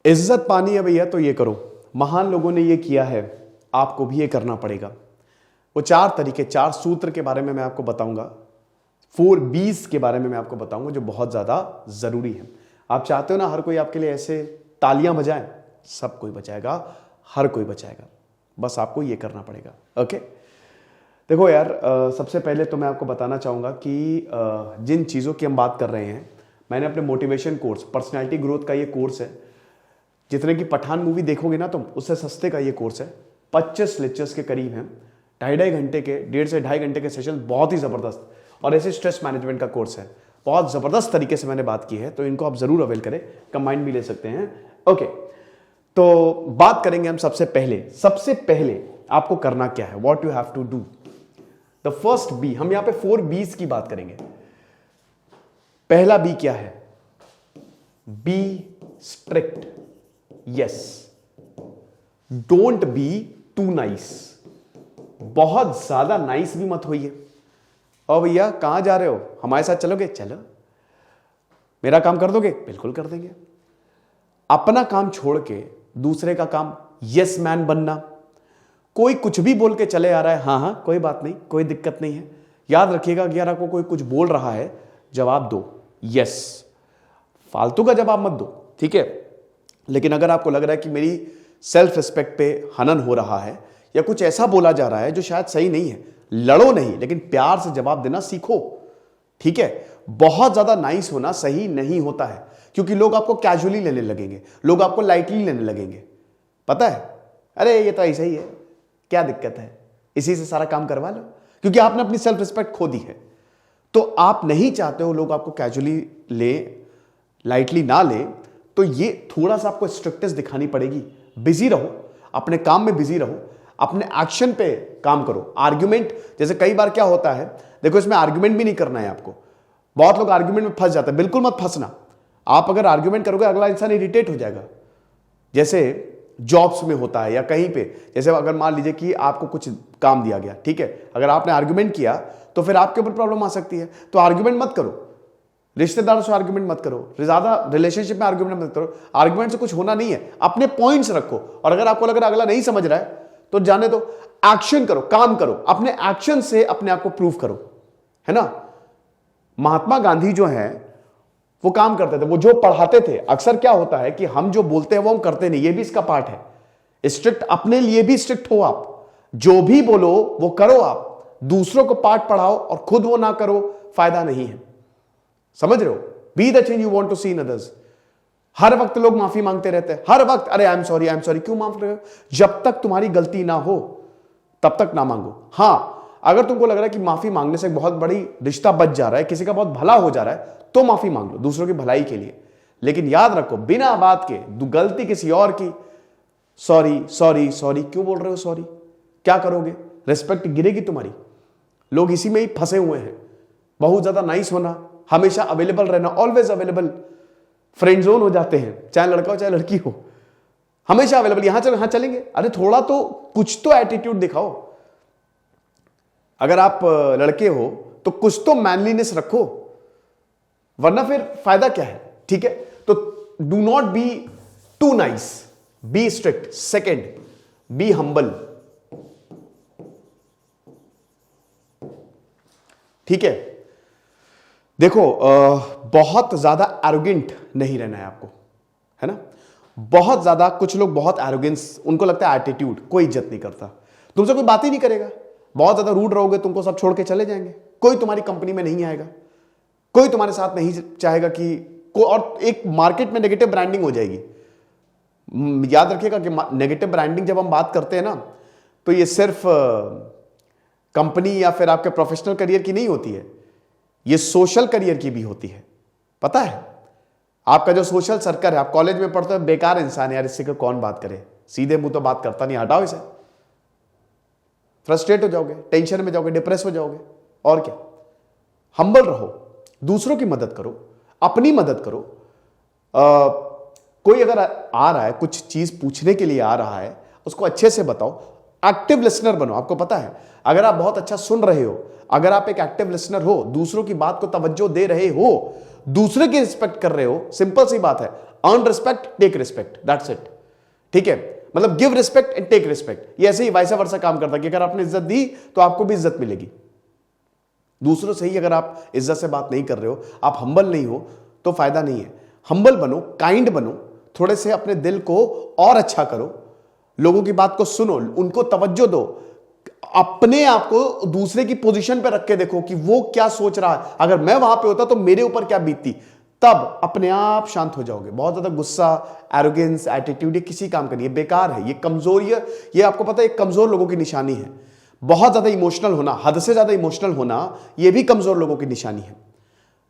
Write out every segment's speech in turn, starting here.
इज्जत पानी है भैया तो ये करो, महान लोगों ने ये किया है, आपको भी ये करना पड़ेगा। वो 4 तरीके, 4 सूत्र के बारे में मैं आपको बताऊंगा, 4 B's के बारे में मैं आपको बताऊंगा जो बहुत ज्यादा जरूरी है। आप चाहते हो ना हर कोई आपके लिए ऐसे तालियां बजाए? सब कोई बजाएगा, हर कोई बजाएगा, बस आपको ये करना पड़ेगा। ओके, देखो यार, सबसे पहले तो मैं आपको बताना चाहूंगा कि जिन चीज़ों की हम बात कर रहे हैं, मैंने अपने मोटिवेशन कोर्स, पर्सनैलिटी ग्रोथ का ये कोर्स है, जितने की पठान मूवी देखोगे ना तुम, उससे सस्ते का ये कोर्स है। 25 लेक्चर्स के करीब हैं, 2.5 घंटे के, 1.5 से 2.5 घंटे के सेशन, बहुत ही ज़बरदस्त। और ऐसे स्ट्रेस मैनेजमेंट का कोर्स है, बहुत ज़बरदस्त तरीके से मैंने बात की है, तो इनको आप ज़रूर अवेल करें, कंबाइंड भी ले सकते हैं। ओके, तो बात करेंगे हम सबसे पहले आपको करना क्या है, what you have to do. The first be, हम यहां पे 4 B's की बात करेंगे। पहला बी क्या है? Be strict. Yes, don't be too nice. बहुत ज्यादा नाइस भी मत होइए। और भैया कहां जा रहे हो, हमारे साथ चलोगे? चलो। मेरा काम कर दोगे? बिल्कुल कर देंगे। अपना काम छोड़ के दूसरे का काम यस मैन बनना। कोई कुछ भी बोल के चले आ रहा है, हाँ हाँ कोई बात नहीं, कोई दिक्कत नहीं है। याद रखिएगा, अगर आपको कोई कुछ बोल रहा है, जवाब दो यस, फालतू का जवाब मत दो, ठीक है। लेकिन अगर आपको लग रहा है कि मेरी सेल्फ रिस्पेक्ट पे हनन हो रहा है या कुछ ऐसा बोला जा रहा है जो शायद सही नहीं है, लड़ो नहीं, लेकिन प्यार से जवाब देना सीखो, ठीक है। बहुत ज्यादा नाइस होना सही नहीं होता है, क्योंकि लोग आपको कैजुअली लेने लगेंगे, लोग आपको लाइटली लेने लगेंगे। पता है, अरे ये तो ऐसा ही है, क्या दिक्कत है, इसी से सारा काम करवा लो, क्योंकि आपने अपनी सेल्फ रिस्पेक्ट खो दी है। तो आप नहीं चाहते हो लोग आपको कैजुअली ले, लाइटली ना ले, तो ये थोड़ा सा आपको स्ट्रिक्टनेस दिखानी पड़ेगी। बिजी रहो, अपने काम में बिजी रहो, अपने एक्शन पे काम करो। आर्ग्यूमेंट, जैसे कई बार क्या होता है, देखो इसमें आर्ग्यूमेंट भी नहीं करना है आपको। बहुत लोग आर्ग्यूमेंट में फंस जाते हैं, बिल्कुल मत फंसना। आप अगर आर्ग्यूमेंट करोगे, अगला इंसान इरिटेट हो जाएगा। जैसे जॉब्स में होता है या कहीं पे, जैसे अगर मान लीजिए कि आपको कुछ काम दिया गया, ठीक है, अगर आपने आर्ग्यूमेंट किया तो फिर आपके ऊपर प्रॉब्लम आ सकती है। तो आर्ग्यूमेंट मत करो, रिश्तेदारों से आर्ग्यूमेंट मत करो, ज्यादा रिलेशनशिप में आर्ग्यूमेंट मत करो। आर्ग्यूमेंट से कुछ होना नहीं है, अपने पॉइंट्स रखो। और अगर आपको लग रहा है अगला नहीं समझ रहा है तो जाने दो, एक्शन करो, काम करो, अपने एक्शन से अपने आप को प्रूव करो, है ना। महात्मा गांधी जो है वो काम करते थे, वो जो पढ़ाते थे, अक्सर क्या होता है कि हम जो बोलते हैं वो हम करते नहीं, ये भी इसका पार्ट है। स्ट्रिक्ट अपने लिए भी स्ट्रिक्ट हो आप, जो भी बोलो वो करो आप, दूसरों को पाठ पढ़ाओ और खुद वो ना करो, फायदा नहीं है। समझ रहे हो? Be the change you want to see in others. हर वक्त लोग माफी मांगते रहते हैं, हर वक्त, अरे I am sorry, I am sorry. क्यों मांग रहे हो? जब तक तुम्हारी गलती ना हो तब तक ना मांगो। हां, अगर तुमको लग रहा है कि माफी मांगने से बहुत बड़ी रिश्ता बच जा रहा है, किसी का बहुत भला हो जा रहा है, तो माफी मांग लो दूसरों की भलाई के लिए। लेकिन याद रखो, बिना बात के गलती किसी और की, सॉरी सॉरी सॉरी क्यों बोल रहे हो? सॉरी क्या करोगे? रिस्पेक्ट गिरेगी तुम्हारी। लोग इसी में ही फंसे हुए हैं। बहुत ज्यादा नाइस होना, हमेशा अवेलेबल रहना, ऑलवेज अवेलेबल, फ्रेंड जोन हो जाते हैं, चाहे लड़का हो चाहे लड़की हो, हमेशा अवेलेबल। यहां चलो, हाँ चलेंगे, अरे थोड़ा तो कुछ तो एटीट्यूड दिखाओ। अगर आप लड़के हो तो कुछ तो मैनलीनेस रखो, वरना फिर फायदा क्या है, ठीक है। तो do not be too nice, be strict. Second, be humble, ठीक है। देखो, बहुत ज्यादा एरोगेंट नहीं रहना है आपको, है ना। बहुत ज्यादा, कुछ लोग बहुत एरोगेंस, उनको लगता है एटीट्यूड, कोई इज्जत नहीं करता, तुमसे कोई बात ही नहीं करेगा। बहुत ज्यादा रूड रहोगे, तुमको सब छोड़ के चले जाएंगे, कोई तुम्हारी कंपनी में नहीं आएगा, कोई तुम्हारे साथ नहीं चाहेगा कि और एक मार्केट में नेगेटिव ब्रांडिंग हो जाएगी। याद रखिएगा कि नेगेटिव ब्रांडिंग जब हम बात करते हैं ना, तो ये सिर्फ कंपनी या फिर आपके प्रोफेशनल करियर की नहीं होती है, ये सोशल करियर की भी होती है। पता है, आपका जो सोशल सर्कल है, आप कॉलेज में पढ़ते हो, बेकार इंसान है यार, इससे को कौन बात करे, सीधे मुंह तो बात करता नहीं, हटाओ इसे। फ्रस्ट्रेट हो जाओगे, टेंशन में जाओगे, डिप्रेस हो जाओगे। और क्या, हम्बल रहो, दूसरों की मदद करो, अपनी मदद करो। कोई अगर आ रहा है, कुछ चीज पूछने के लिए आ रहा है, उसको अच्छे से बताओ। एक्टिव लिसनर बनो। आपको पता है, अगर आप बहुत अच्छा सुन रहे हो, अगर आप एक एक्टिव लिसनर हो, दूसरों की बात को तवज्जो दे रहे हो, दूसरे की रिस्पेक्ट कर रहे हो, सिंपल सी बात है, earn respect, take respect, that's it. ठीक है, मतलब give respect and take respect. ये ऐसे ही वाइस वर्सा काम करता है कि अगर आपने इज्जत दी तो आपको भी इज्जत मिलेगी। दूसरों से ही अगर आप इज्जत से बात नहीं कर रहे हो, आप हम्बल नहीं हो, तो फायदा नहीं है। हम्बल बनो, काइंड बनो, थोड़े से अपने दिल को और अच्छा करो, लोगों की बात को सुनो, उनको तवज्जो दो, अपने आप को दूसरे की पोजीशन पे रख के देखो कि वो क्या सोच रहा है, अगर मैं वहां पे होता तो मेरे ऊपर क्या बीतती, तब अपने आप शांत हो जाओगे। बहुत ज्यादा गुस्सा, एरोगेंस, एटीट्यूड, ये किसी काम का नहीं है, बेकार है, ये कमजोरी है, ये आपको पता है एक कमजोर लोगों की निशानी है। बहुत ज्यादा इमोशनल होना, हद से ज्यादा इमोशनल होना, ये भी कमजोर लोगों की निशानी है।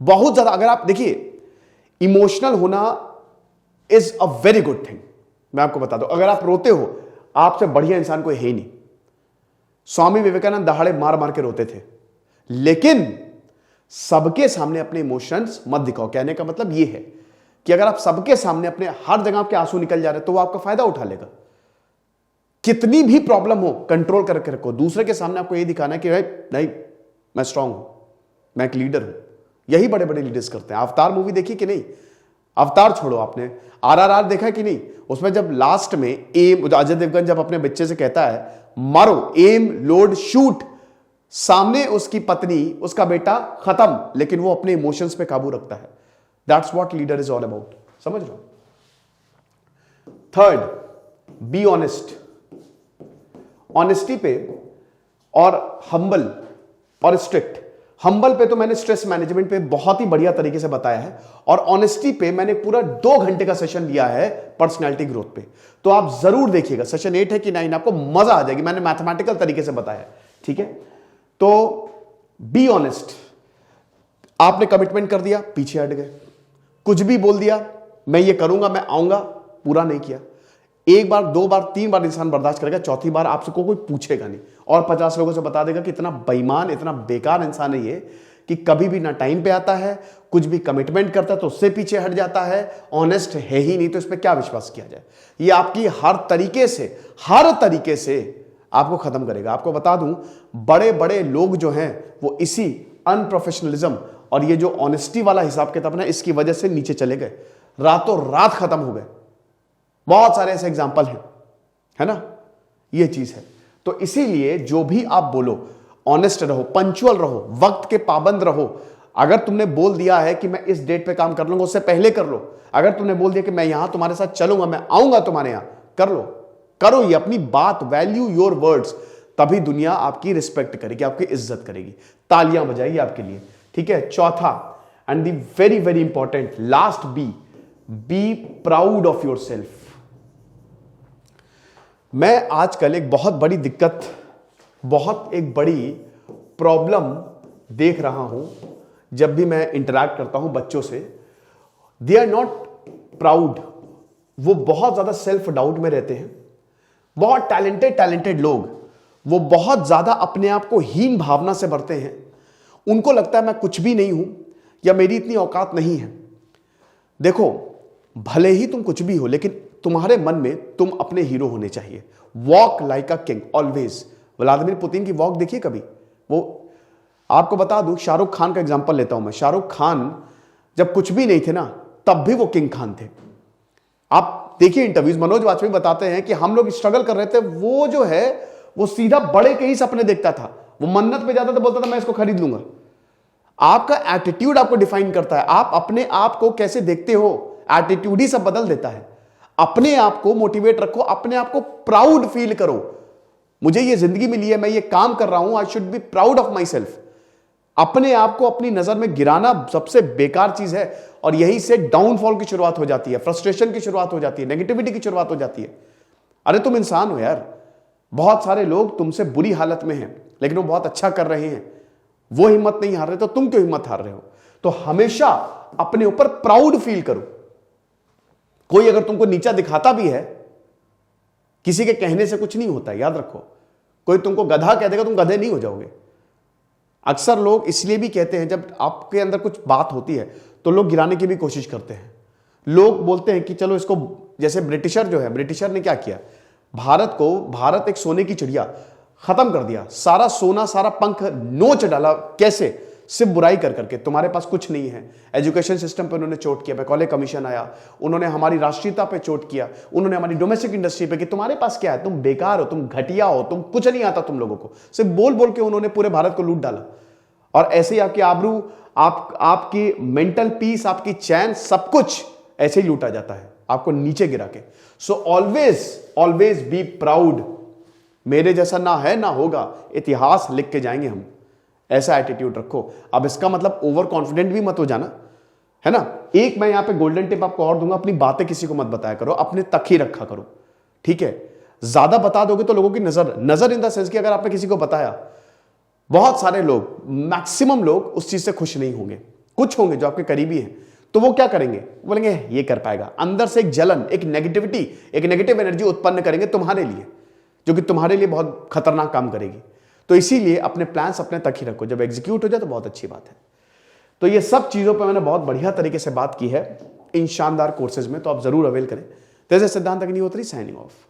बहुत ज्यादा, अगर आप देखिए, इमोशनल होना is a very good thing. मैं आपको बता दूं, अगर आप रोते हो, आपसे बढ़िया इंसान कोई है ही नहीं। स्वामी विवेकानंद दहाड़े मार मार के रोते थे, लेकिन सबके सामने अपने इमोशंस मत दिखाओ। कहने का मतलब यह है कि अगर आप सबके सामने अपने हर जगह आपके आंसू निकल जा रहे तो वो आपका फायदा उठा लेगा। कितनी भी प्रॉब्लम हो, कंट्रोल करके रखो। दूसरे के सामने आपको यह दिखाना है कि नहीं, मैं स्ट्रांग हूं, मैं एक लीडर हूं। यही बड़े बड़े लीडर्स करते हैं। अवतार मूवी देखी कि नहीं? अवतार छोड़ो, आपने आरआरआर देखा कि नहीं? उसमें जब लास्ट में एम, अजय देवगन जब अपने बच्चे से कहता है मारो, एम, लोड, शूट, सामने उसकी पत्नी, उसका बेटा, खत्म, लेकिन वो अपने इमोशंस पे काबू रखता है। That's what leader is all about. समझ लो। Third, be honest. ऑनेस्टी पे और हम्बल और स्ट्रिक्ट। हम्बल पे तो मैंने स्ट्रेस मैनेजमेंट पे बहुत ही बढ़िया तरीके से बताया है, और ऑनेस्टी पे मैंने पूरा 2 घंटे का सेशन लिया है पर्सनैलिटी ग्रोथ पे। तो आप जरूर देखिएगा, सेशन 8 है कि 9, आपको मजा आ जाएगी। मैंने मैथमेटिकल तरीके से बताया है। ठीक है, तो बी ऑनेस्ट। आपने कमिटमेंट कर दिया, पीछे हट गए। कुछ भी बोल दिया, मैं ये करूंगा, मैं आऊंगा, पूरा नहीं किया। 1 बार, 2 बार, 3 बार इंसान बर्दाश्त करेगा, चौथी बार आपसे कोई पूछेगा नहीं, और 50 लोगों से बता देगा कि इतना बेईमान, इतना बेकार इंसान है ये, कि कभी भी ना टाइम पे आता है, कुछ भी कमिटमेंट करता है तो उससे पीछे हट जाता है, ऑनेस्ट है ही नहीं, तो इस पर क्या विश्वास किया जाए। ये आपकी हर तरीके से आपको खत्म करेगा। आपको बता दूं, बड़े बड़े लोग जो हैं वो इसी अनप्रोफेशनलिज्म और ये जो ऑनेस्टी वाला हिसाब किताब ना, इसकी वजह से नीचे चले गए, रातों रात खत्म हो गए। बहुत सारे ऐसे एग्जाम्पल हैं, है ना? ये चीज है। तो इसीलिए जो भी आप बोलो, ऑनेस्ट रहो, पंक्चुअल रहो, वक्त के पाबंद रहो। अगर तुमने बोल दिया है कि मैं इस डेट पे काम कर लूंगा, उससे पहले कर लो। अगर तुमने बोल दिया कि मैं यहां तुम्हारे साथ चलूंगा, मैं आऊंगा तुम्हारे यहां, कर लो, करो ये अपनी बात, वैल्यू योर वर्ड्स। तभी दुनिया आपकी रिस्पेक्ट करेगी, आपकी इज्जत करेगी, तालियां बजाएगी आपके लिए। ठीक है। चौथा and the very very important last, be proud of your self. मैं आजकल एक बहुत बड़ी दिक्कत, बहुत एक बड़ी प्रॉब्लम देख रहा हूं जब भी मैं इंटरैक्ट करता हूं बच्चों से। दे आर नॉट प्राउड, वो बहुत ज्यादा सेल्फ डाउट में रहते हैं। बहुत टैलेंटेड लोग, वो बहुत ज्यादा अपने आप को हीन भावना से भरते हैं। उनको लगता है मैं कुछ भी नहीं हूं, या मेरी इतनी औकात नहीं है। देखो, भले ही तुम कुछ भी हो, लेकिन तुम्हारे मन में तुम अपने हीरो होने चाहिए। Walk like a king always. Vladimir Putin की वॉक देखिए कभी। वो, आपको बता दूं, शाहरुख खान का एग्जांपल लेता हूं मैं। शाहरुख खान जब कुछ भी नहीं थे ना, तब भी वो किंग खान थे। आप देखिए इंटरव्यूज, मनोज वाजपेयी बताते हैं कि हम लोग स्ट्रगल कर रहे थे, वो जो है वो सीधा बड़े के ही सपने देखता था। वो मन्नत पे जाता था, बोलता था मैं इसको खरीद लूंगा। आपका एटीट्यूड आपको डिफाइन करता है। आप अपने आप को कैसे देखते हो, एटीट्यूड ही सब बदल देता है। अपने आप को मोटिवेट रखो, अपने आप को प्राउड फील करो। मुझे ये जिंदगी मिली है, मैं ये काम कर रहा हूं, I should be proud of my self. अपने आप को अपनी नजर में गिराना सबसे बेकार चीज है, और यही से डाउनफॉल की शुरुआत हो जाती है, फ्रस्ट्रेशन की शुरुआत हो जाती है, नेगेटिविटी की शुरुआत हो जाती है। अरे तुम इंसान हो यार। बहुत सारे लोग तुमसे बुरी हालत में हैं, लेकिन वो बहुत अच्छा कर रहे हैं, वो हिम्मत नहीं हार रहे, तो तुम क्यों हिम्मत हार रहे हो? तो हमेशा अपने ऊपर प्राउड फील करो। कोई अगर तुमको नीचा दिखाता भी है, किसी के कहने से कुछ नहीं होता, याद रखो। कोई तुमको गधा कह देगा, तुम गधे नहीं हो जाओगे। अक्सर लोग इसलिए भी कहते हैं, जब आपके अंदर कुछ बात होती है तो लोग गिराने की भी कोशिश करते हैं। लोग बोलते हैं कि चलो इसको, जैसे ब्रिटिशर जो है, ब्रिटिशर ने क्या किया, भारत एक सोने की चिड़िया, खत्म कर दिया। सारा सोना, सारा पंख नोच डाला। कैसे? सिर्फ बुराई कर करके। तुम्हारे पास कुछ नहीं है। एजुकेशन सिस्टम पे उन्होंने चोट किया, मैकॉले कमीशन आया, उन्होंने हमारी राष्ट्रीयता पे चोट किया, उन्होंने हमारी डोमेस्टिक इंडस्ट्री पे कि तुम्हारे पास क्या है, तुम बेकार हो, तुम घटिया हो, तुम कुछ नहीं आता तुम लोगों को। सिर्फ बोल बोल के उन्होंने पूरे भारत को लूट डाला। और ऐसे ही आपकी आबरू, आपकी मेंटल पीस, आपकी चैन, सब कुछ ऐसे ही लूटा जाता है आपको नीचे गिरा के। So always be proud. मेरे जैसा ना है ना होगा, इतिहास लिख के जाएंगे हम। ऐसा एटीट्यूड रखो। अब इसका मतलब ओवर कॉन्फिडेंट भी मत हो जाना, है ना। एक मैं यहां पे गोल्डन टिप आपको और दूंगा, अपनी बातें किसी को मत बताया करो, अपने तक ही रखा करो, ठीक है। ज्यादा बता दोगे तो लोगों की नजर इन द सेंस कि अगर आपने किसी को बताया, बहुत सारे लोग, मैक्सिमम लोग उस चीज से खुश नहीं होंगे। कुछ होंगे जो आपके करीबी हैं, तो वो क्या करेंगे, बोलेंगे ये कर पाएगा। अंदर से एक जलन, एक नेगेटिविटी, एक नेगेटिव एनर्जी उत्पन्न करेंगे तुम्हारे लिए, जो कि तुम्हारे लिए बहुत खतरनाक काम करेगी। तो इसीलिए अपने प्लान्स अपने तक ही रखो, जब एग्जीक्यूट हो जाए तो बहुत अच्छी बात है। तो ये सब चीजों पे मैंने बहुत बढ़िया तरीके से बात की है इन शानदार कोर्सेज में, तो आप जरूर अवेल करें। जैसे सिद्धांत अग्निहोत्री साइनिंग ऑफ।